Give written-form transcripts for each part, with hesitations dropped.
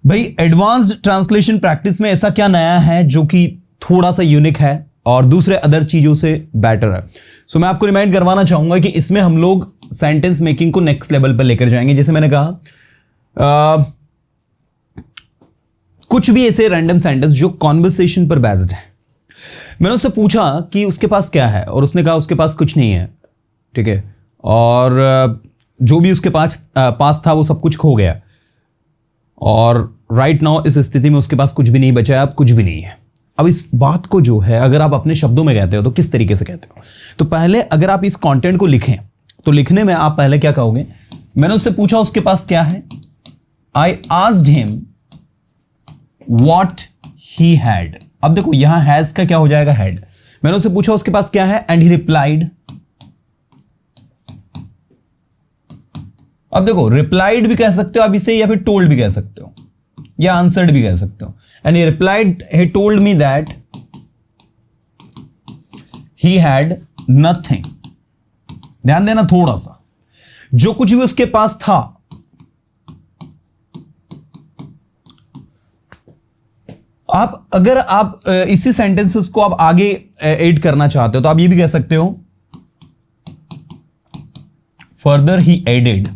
भाई advanced translation practice में ऐसा क्या नया है जो कि थोड़ा सा यूनिक है और दूसरे अदर चीजों से बेटर है? सो मैं आपको रिमाइंड करवाना चाहूंगा कि इसमें हम लोग सेंटेंस मेकिंग को नेक्स्ट लेवल पर लेकर जाएंगे। जैसे मैंने कहा कुछ भी ऐसे रैंडम सेंटेंस जो कॉन्वर्सेशन पर बेस्ड है। मैंने उससे पूछा कि उसके पास क्या है और उसने कहा उसके पास कुछ नहीं है, ठीक है, और जो भी उसके पास था वो सब कुछ खो गया और राइट नाउ इस स्थिति में उसके पास कुछ भी नहीं बचा है, अब कुछ भी नहीं है। अब इस बात को जो है अगर आप अपने शब्दों में कहते हो तो किस तरीके से कहते हो? तो पहले अगर आप इस कंटेंट को लिखें तो लिखने में आप पहले क्या कहोगे? मैंने उससे पूछा उसके पास क्या है, I asked him what he had. अब देखो यहां हैज का क्या हो जाएगा? हैड। मैंने उससे पूछा उसके पास क्या है, एंड ही रिप्लाइड। अब देखो रिप्लाइड भी कह सकते हो आप इसे, या फिर टोल्ड भी कह सकते हो, या आंसर्ड भी कह सकते हो। And he replied, he told me that he had nothing. ध्यान देना थोड़ा सा, जो कुछ भी उसके पास था अगर आप इसी सेंटेंसेस को आप आगे ऐड करना चाहते हो तो आप ये भी कह सकते हो further he added.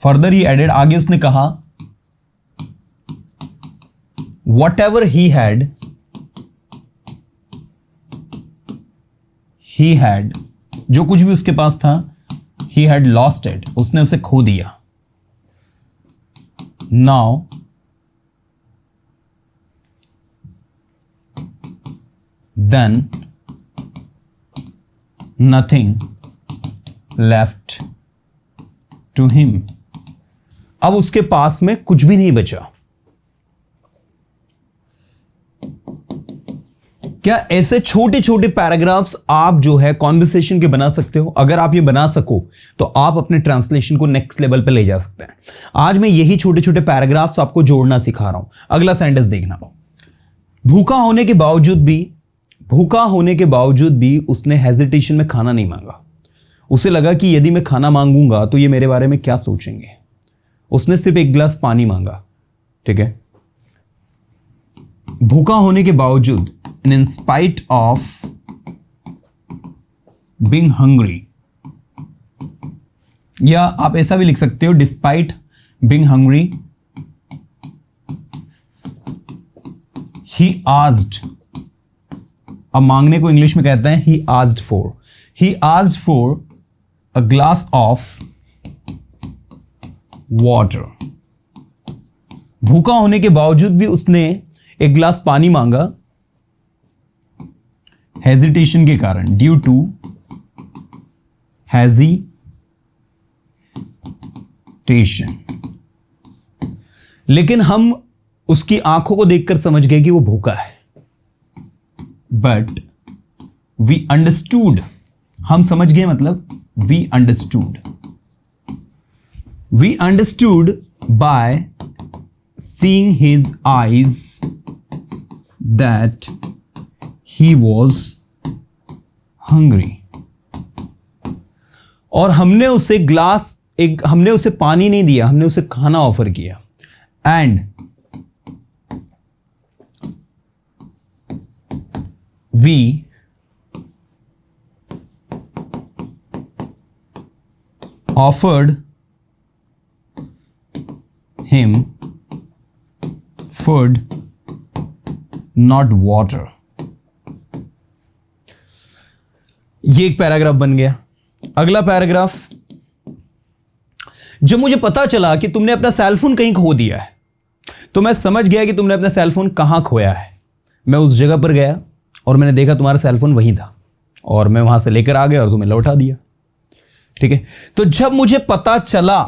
Further he added, आगे उसने कहा वट एवर ही हैड जो कुछ भी उसके पास था, ही हैड लॉस्ट इट, उसने उसे खो दिया। Now then nothing left to him। अब उसके पास में कुछ भी नहीं बचा। क्या ऐसे छोटे छोटे पैराग्राफ्स आप जो है कॉन्वर्सेशन के बना सकते हो? अगर आप ये बना सको तो आप अपने ट्रांसलेशन को नेक्स्ट लेवल पे ले जा सकते हैं। आज मैं यही छोटे छोटे पैराग्राफ्स आपको जोड़ना सिखा रहा हूं। अगला सेंटेंस देखना। भूखा होने के बावजूद भी उसने हेजिटेशन में खाना नहीं मांगा। उसे लगा कि यदि मैं खाना मांगूंगा तो ये मेरे बारे में क्या सोचेंगे। उसने सिर्फ एक गिलास पानी मांगा, ठीक है। भूखा होने के बावजूद, in spite of being hungry, या आप ऐसा भी लिख सकते हो despite being hungry, he asked. अब मांगने को इंग्लिश में कहते हैं he asked for a glass of water. भूखा होने के बावजूद भी उसने एक ग्लास पानी मांगा हेजिटेशन के कारण, ड्यू टू हेजिटेशन। लेकिन हम उसकी आंखों को देखकर समझ गए कि वो भूखा है। बट वी अंडरस्टूड, हम समझ गए मतलब we understood by seeing his eyes that he was hungry. और हमने उसे पानी नहीं दिया, हमने उसे खाना ऑफर किया। And we offered him food, not water। ये एक पैराग्राफ बन गया। अगला पैराग्राफ, जब मुझे पता चला कि तुमने अपना सेलफोन कहीं खो दिया है तो मैं समझ गया कि तुमने अपना सेलफोन कहां खोया है। मैं उस जगह पर गया और मैंने देखा तुम्हारा सेलफोन वहीं था और मैं वहां से लेकर आ गया और तुम्हें लौटा दिया, ठीक है। तो जब मुझे पता चला,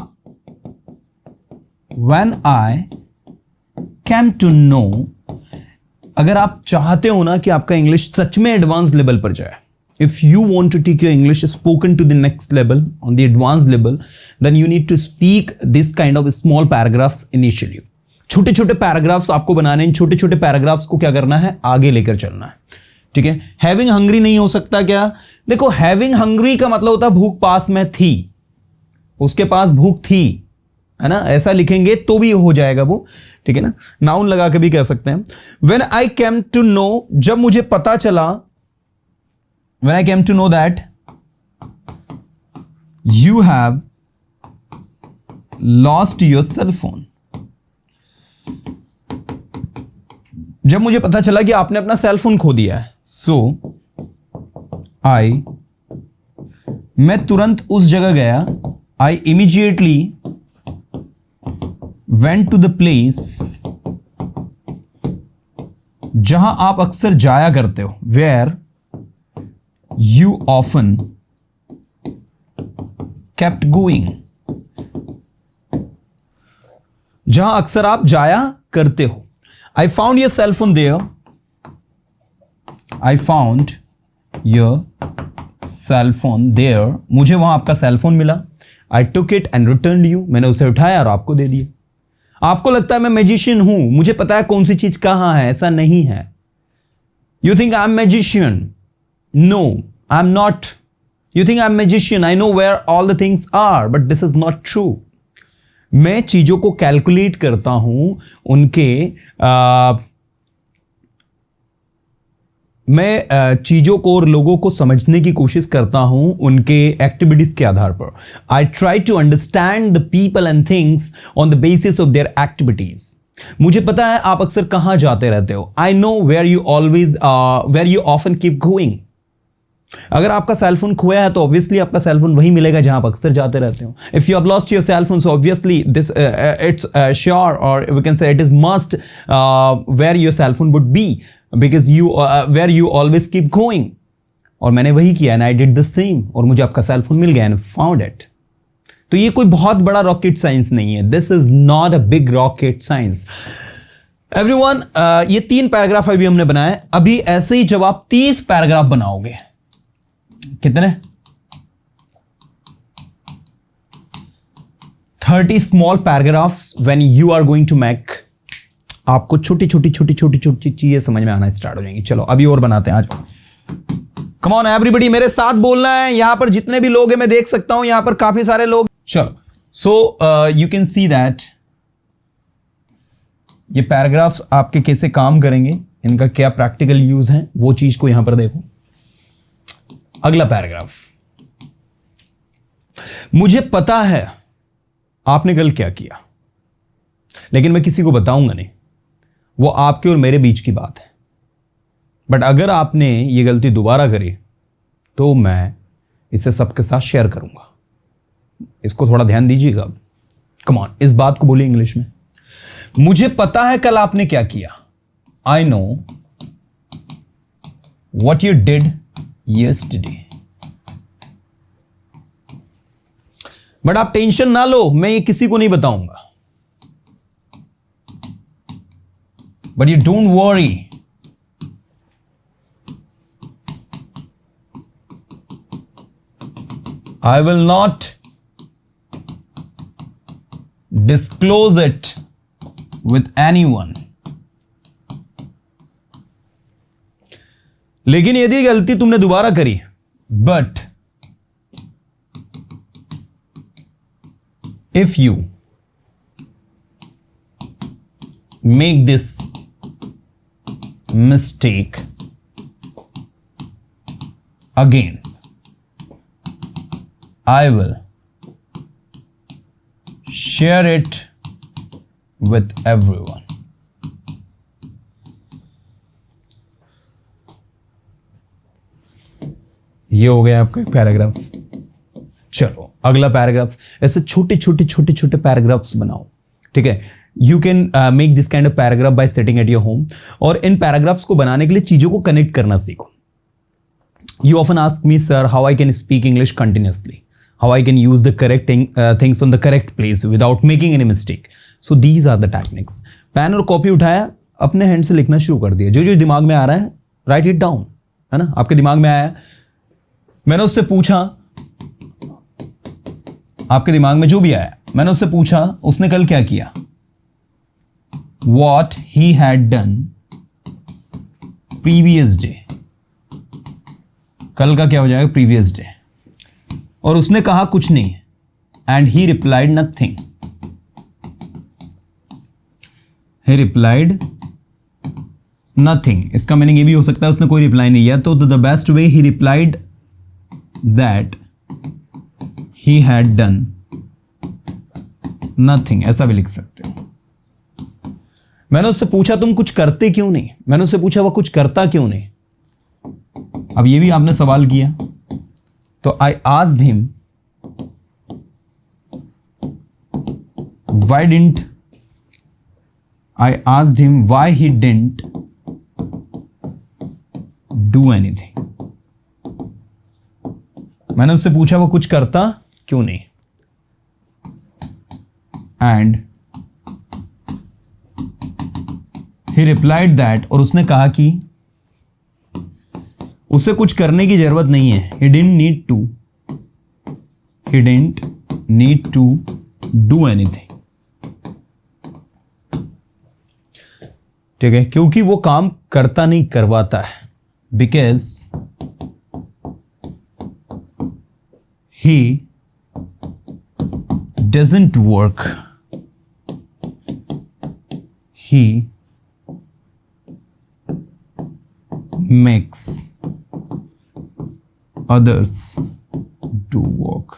when I came to know, अगर आप चाहते हो ना कि आपका इंग्लिश सच में एडवांस लेवल पर जाए, if you want to take your English spoken to the next level, on the advanced level, then you need to speak this kind of small paragraphs initially। छोटे छोटे पैराग्राफ्स आपको बनाने, इन छोटे छोटे paragraphs को क्या करना है, आगे लेकर चलना है, ठीक है। हैविंग हंग्री नहीं हो सकता क्या? देखो हैविंग हंग्री का मतलब होता है भूख पास में थी, उसके पास भूख थी, है ना, ऐसा लिखेंगे तो भी हो जाएगा वो, ठीक है ना, नाउन लगा के भी कह सकते हैं। When I came to know, जब मुझे पता चला, when I came to know that you have lost your cell phone, जब मुझे पता चला कि आपने अपना सेल फोन खो दिया है, सो मैं तुरंत उस जगह गया, I immediately went to the place जहां आप अक्सर जाया करते हो, where you often kept going, जहां अक्सर आप जाया करते हो। I found your cell phone there, I found your cell phone there, मुझे वहां आपका सेल फोन मिला। I took it and return you, मैंने उसे उठाया और आपको दे दिया। आपको लगता है मैं मैजिशियन हूं, मुझे पता है कौन सी चीज कहां है, ऐसा नहीं है। You think I am magician, no I am not. You think I am magician, I know where all the things are, but this is not true. मैं चीजों को कैलकुलेट करता हूं, मैं चीजों को और लोगों को समझने की कोशिश करता हूं उनके एक्टिविटीज के आधार पर। I try to understand the people and things on the basis of their activities. मुझे पता है आप अक्सर कहां जाते रहते हो। I know where you often keep going. अगर आपका सेलफोन खोया है तो ऑब्वियसली आपका सेलफोन वही मिलेगा जहां आप अक्सर जाते रहते हो। If you have lost your cellphone, so obviously this it's sure और we can say it is must where your cellphone would be, because where you always keep going. और मैंने वही किया, and I did the same, और मुझे आपका cellphone मिल गया and found it. तो ये कोई बहुत बड़ा रॉकेट साइंस नहीं है, this is not a big rocket science everyone. ये 3 पैराग्राफ अभी हमने बनाए। अभी ऐसे ही जब आप 30 पैराग्राफ बनाओगे, कितने 30 small paragraphs when you are going to make, आपको छोटी छोटी छोटी छोटी छोटी चीजें समझ में आना स्टार्ट हो जाएंगी। चलो अभी और बनाते हैं आज। कम ऑन एवरीबॉडी, मेरे साथ बोलना है। यहां पर जितने भी लोग हैं मैं देख सकता हूं, यहां पर काफी सारे लोग। चलो, so you can see that ये पैराग्राफ्स आपके कैसे काम करेंगे, इनका क्या प्रैक्टिकल यूज है, वो चीज को यहां पर देखो। अगला पैराग्राफ, मुझे पता है आपने कल क्या किया, लेकिन मैं किसी को बताऊंगा नहीं, वो आपके और मेरे बीच की बात है। बट अगर आपने ये गलती दोबारा करी तो मैं इसे सबके साथ शेयर करूंगा। इसको थोड़ा ध्यान दीजिएगा। कम ऑन, इस बात को बोलिए इंग्लिश में। मुझे पता है कल आपने क्या किया। I know what you did yesterday, but आप टेंशन ना लो, मैं ये किसी को नहीं बताऊंगा। But you don't worry, I will not disclose it with anyone. लेकिन यदि गलती तुमने दोबारा करी, but if you make this mistake again, I will share it with everyone. ये हो गया आपका एक पैराग्राफ। चलो अगला पैराग्राफ। ऐसे छोटे छोटे छोटे छोटे पैराग्राफ्स बनाओ, ठीक है। You can make this kind of paragraph bye sitting at your home. और इन पैराग्राफ्स को बनाने के लिए चीजों को कनेक्ट करना सीखो। You often ask me, sir, how I can speak English continuously, how I can use the correct things on the correct place without making any mistake. So these are the techniques. Pen और copy उठाया, अपने hand से लिखना शुरू कर दिया। जो जो दिमाग में आ रहा है, राइट इट डाउन, है ना। आपके दिमाग में आया, मैंने उससे पूछा, आपके दिमाग में जो भी आया, मैंने उससे पूछा उसने कल क्या किया। What he had done previous day. कल का क्या हो जाएगा, प्रीवियस डे। और उसने कहा कुछ नहीं, and he replied nothing. He replied nothing. इसका मीनिंग ये भी हो सकता है उसने कोई रिप्लाई नहीं किया, तो the best way he replied that he had done nothing, ऐसा भी लिख सकते हो। मैंने उससे पूछा तुम कुछ करते क्यों नहीं, मैंने उससे पूछा वह कुछ करता क्यों नहीं। अब ये भी आपने सवाल किया, तो I asked him why didn't, I asked him why he didn't do anything. मैंने उससे पूछा वो कुछ करता क्यों नहीं, एंड ही रिप्लाइड दैट, और उसने कहा कि उसे कुछ करने की जरूरत नहीं है। He didn't need to do anything. ठीक है, क्योंकि वो काम करता नहीं करवाता है। Because he doesn't work, he makes others do work।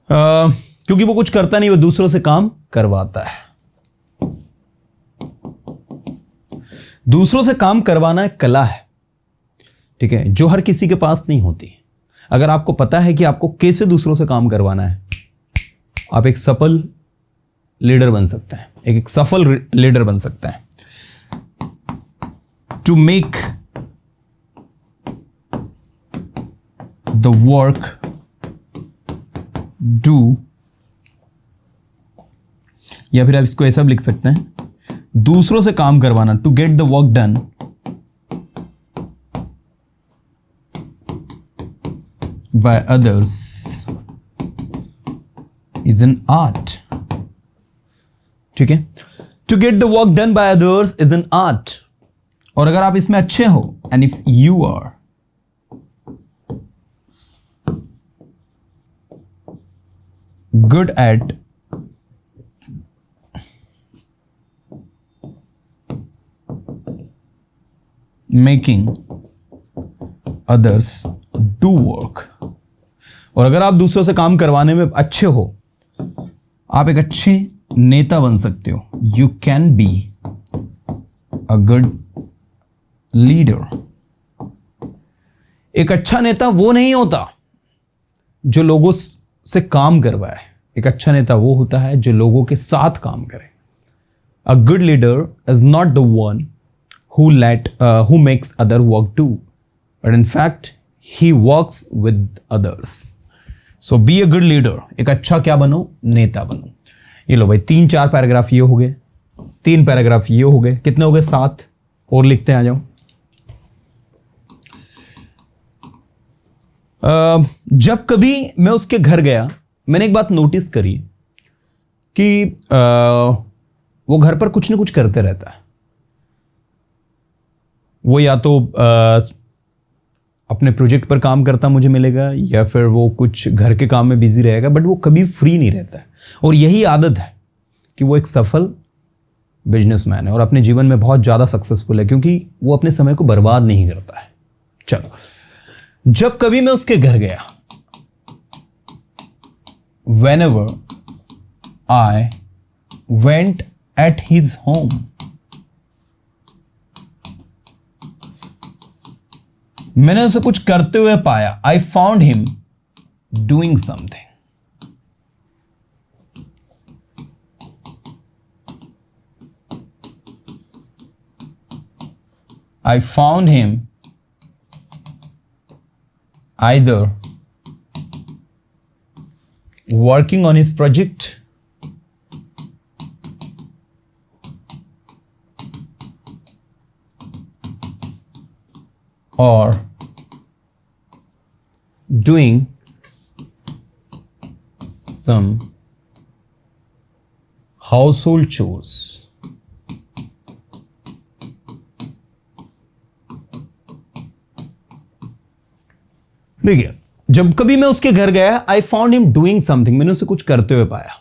क्योंकि वो कुछ करता नहीं, वो दूसरों से काम करवाता है। दूसरों से काम करवाना एक कला है, ठीक है, जो हर किसी के पास नहीं होती। अगर आपको पता है कि आपको कैसे दूसरों से काम करवाना है, आप एक सफल लीडर बन सकते हैं, एक सफल लीडर बन सकते हैं। To make the work do, या फिर आप इसको ऐसा भी लिख सकते हैं, दूसरों से काम करवाना, to get the work done by others is an art। ठीक है, to get the work done by others is an art। और अगर आप इसमें अच्छे हो, and if you are good at making others do work, और अगर आप दूसरों से काम करवाने में अच्छे हो, आप एक अच्छे नेता बन सकते हो। You can be a good leader. एक अच्छा नेता वो नहीं होता जो लोगों से काम करवाए, एक अच्छा नेता वो होता है जो लोगों के साथ काम करे। A good leader is not the one who makes other work to, but in fact he works with others. So be a good leader, एक अच्छा क्या बनो, नेता बनो। ये लो भाई, 3-4 पैराग्राफ ये हो गए, 3 पैराग्राफ ये हो गए, कितने हो गए, 7 और लिखते हैं, आ जाओ। जब कभी मैं उसके घर गया, मैंने एक बात नोटिस करी कि वो घर पर कुछ ना कुछ करते रहता है। वो या तो अपने प्रोजेक्ट पर काम करता मुझे मिलेगा, या फिर वो कुछ घर के काम में बिजी रहेगा, बट वो कभी फ्री नहीं रहता है। और यही आदत है कि वो एक सफल बिजनेसमैन है और अपने जीवन में बहुत ज़्यादा सक्सेसफुल है, क्योंकि वो अपने समय को बर्बाद नहीं करता है। चलो, जब कभी मैं उसके घर गया, whenever I went at his home, मैंने उसे कुछ करते हुए पाया। I found him doing something। I found him either working on his project or doing some household chores। देखिए, जब कभी मैं उसके घर गया, I found him doing something, मैंने उसे कुछ करते हुए पाया।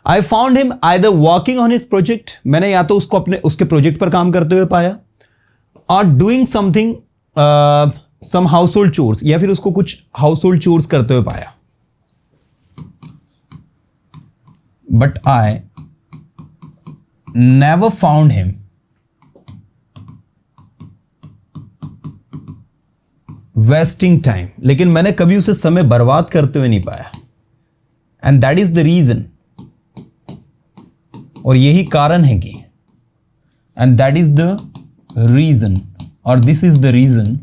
I found him either working on his project, मैंने या तो उसको अपने उसके प्रोजेक्ट पर काम करते हुए पाया, और doing something some household chores, या फिर उसको कुछ हाउस होल्ड चोर्स करते हुए पाया. But I never found him wasting time, लेकिन मैंने कभी उसे समय बर्बाद करते हुए नहीं पाया. And that is the reason, और यही कारण है कि, and that is the reason, और this is the reason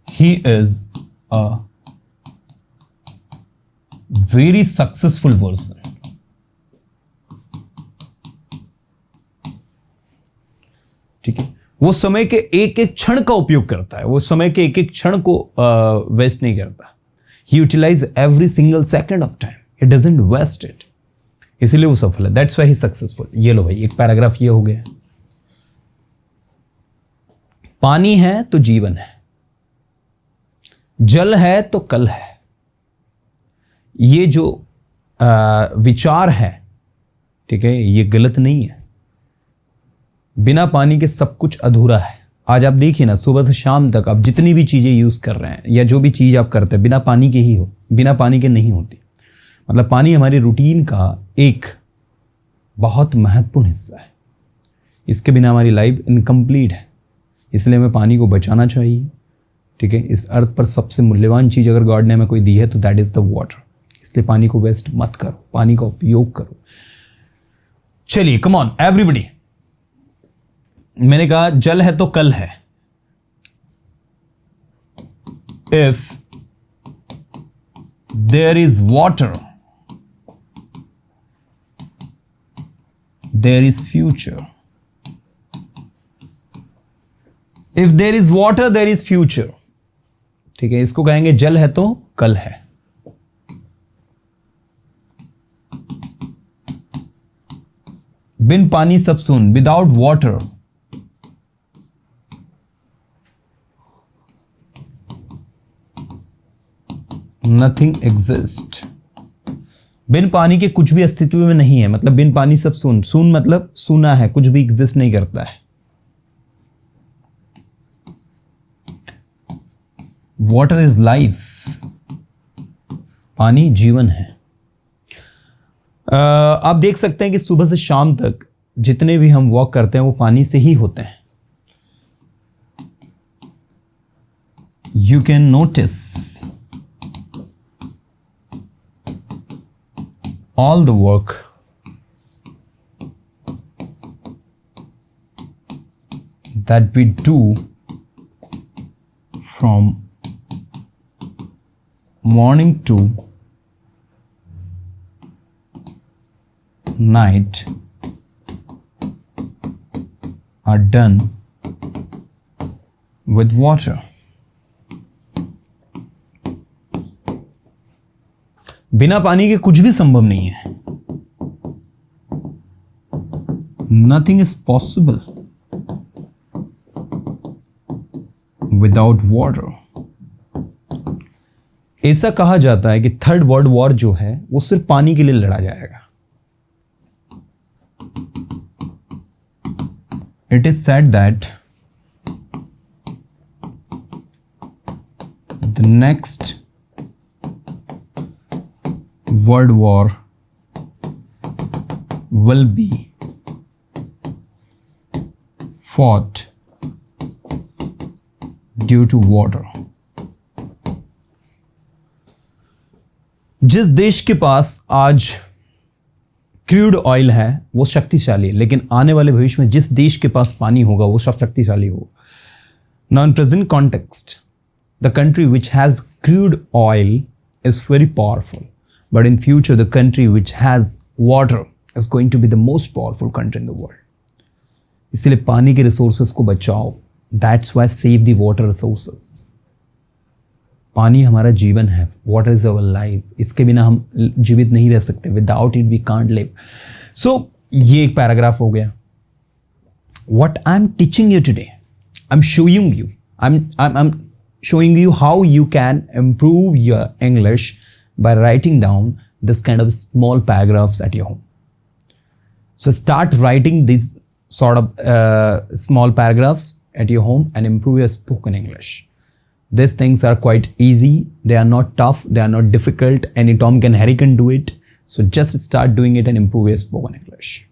he is a very successful person. ठीक है, वो समय के एक एक क्षण का उपयोग करता है, वो समय के एक एक क्षण को वेस्ट नहीं करता. He utilise every single second of time, he doesn't waste it, इसीलिए वो सफल है. That's why he successful. ये लो भाई, एक पैराग्राफ ये हो गया. पानी है तो जीवन है, जल है तो कल है. ये जो विचार है, ठीक है, ये गलत नहीं है. बिना पानी के सब कुछ अधूरा है. आज आप देखिए ना, सुबह से शाम तक आप जितनी भी चीजें यूज कर रहे हैं या जो भी चीज आप करते हैं, बिना पानी के ही हो, बिना पानी के नहीं होती. मतलब पानी हमारी रूटीन का एक बहुत महत्वपूर्ण हिस्सा है. इसके बिना हमारी लाइफ इनकम्प्लीट है. इसलिए हमें पानी को बचाना चाहिए. ठीक है, इस अर्थ पर सबसे मूल्यवान चीज अगर गॉड ने हमें कोई दी है तो दैट इज द वाटर. इसलिए पानी को वेस्ट मत करो, पानी का उपयोग करो. चलिए, कम ऑन एवरीबॉडी. मैंने कहा जल है तो कल है. If there is water, there is future. If there is water, there is future. ठीक है, इसको कहेंगे जल है तो कल है. बिन पानी सब सुन, विदाउट वाटर नथिंग एग्जिस्ट. बिन पानी के कुछ भी अस्तित्व में नहीं है. मतलब बिन पानी सब सुन, सुन मतलब सुना है, कुछ भी एग्जिस्ट नहीं करता है. वाटर इज लाइफ, पानी जीवन है. आप देख सकते हैं कि सुबह से शाम तक जितने भी हम वॉक करते हैं वो पानी से ही होते हैं. You can notice all the work that we do from morning to night are done with water. बिना पानी के कुछ भी संभव नहीं है. Nothing is possible without water. ऐसा कहा जाता है कि थर्ड वर्ल्ड वॉर जो है वो सिर्फ पानी के लिए लड़ा जाएगा. It is said that the next World War will be fought due to water. जिस देश के पास आज क्रूड ऑयल है वो शक्तिशाली है, लेकिन आने वाले भविष्य में जिस देश के पास पानी होगा वो सब शक्तिशाली होगा. Now in present context, the country which has crude oil is very powerful. But in future, the country which has water is going to be the most powerful country in the world. इसलिए पानी के resources को बचाओ. That's why save the water resources. पानी हमारा जीवन है. Water is our life. इसके बिना हम जीवित नहीं रह सकते. Without it we can't live. So ये एक पैराग्राफ हो गया. What I'm teaching you today, I'm showing you. I'm showing you how you can improve your English by writing down this kind of small paragraphs at your home. So start writing these sort of small paragraphs at your home and improve your spoken English. These things are quite easy. They are not tough. They are not difficult. Any Tom can Harry can do it. So just start doing it and improve your spoken English.